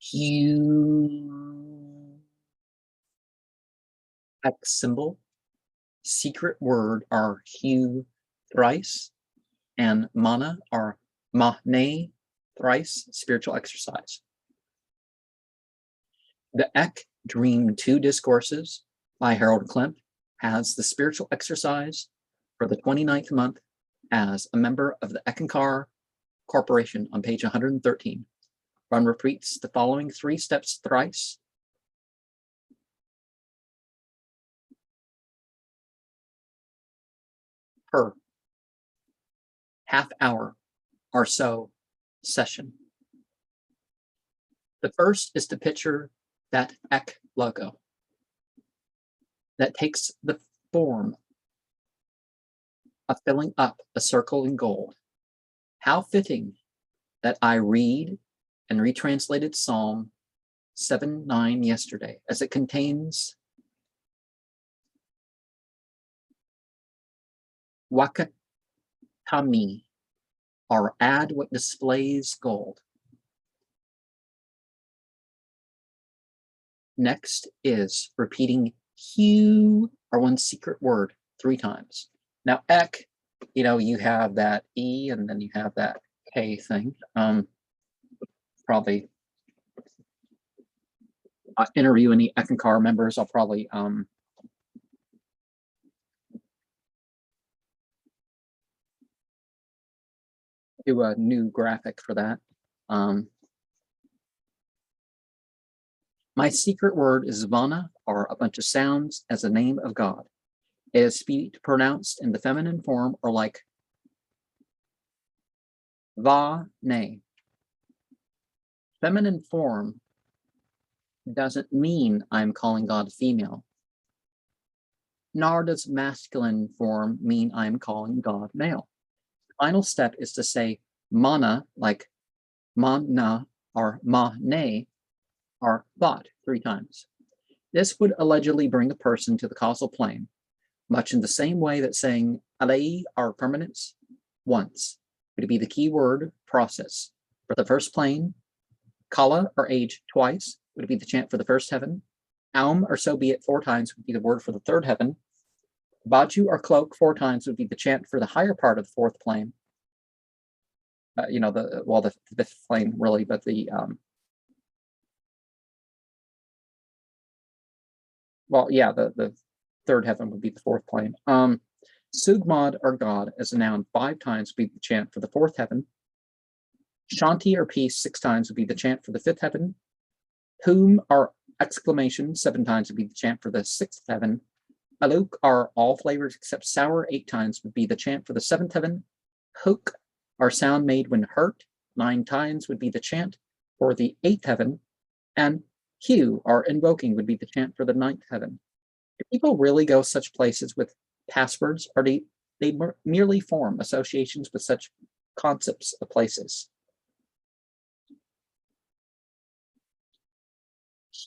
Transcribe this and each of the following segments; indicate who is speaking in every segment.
Speaker 1: Hue, X symbol, secret word are hue thrice, and mana are Mah-nay thrice, spiritual exercise. The Ek Dream 2 Discourses by Harold Klemp has the spiritual exercise for the 29th month as a member of the Eckankar Corporation on page 113. One repeats the following 3 steps thrice. Per half hour or so session. The first is to picture that Ek logo that takes the form of filling up a circle in gold. How fitting that I read and retranslated Psalm 7:9 yesterday, as it contains wakatami, or add what displays gold. Next is repeating hue, or one secret word, 3 times. Now, Ek, you have that E and then you have that K thing. Probably interview any Eckankar members. I'll probably do a new graphic for that. My secret word is Vana, or a bunch of sounds, as a name of God. It is pronounced in the feminine form, or like va-nay. Feminine form doesn't mean I'm calling God female, nor does masculine form mean I'm calling God male. The final step is to say mana, like mana or mah-nay, or thought 3 times. This would allegedly bring a person to the causal plane, much in the same way that saying alei, or permanence, once would be the key word process. For the first plane, kala, or age, twice would be the chant for the first heaven. Aum, or so be it, 4 times would be the word for the third heaven. Baju, or cloak, 4 times would be the chant for the higher part of the 4th plane. The 5th plane really, but the the 3rd heaven would be the 4th plane. Sugmad, or God, as a noun, 5 times would be the chant for the 4th heaven. Shanti, or peace, 6 times would be the chant for the 5th heaven. Whom, or exclamation, 7 times would be the chant for the 6th heaven. Aluk, or all flavors except sour, 8 times would be the chant for the 7th heaven. Hook, or sound made when hurt, 9 times would be the chant for the 8th heaven. And hue, or invoking, would be the chant for the 9th heaven. Do people really go such places with passwords, or do they merely form associations with such concepts of places?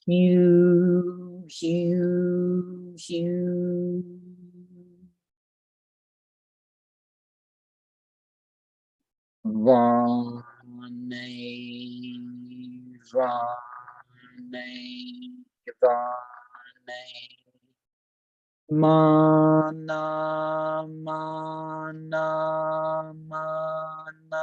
Speaker 1: Hue, hue, hue. Va-nay, va-nay, va-nay. Mana, mana, mana.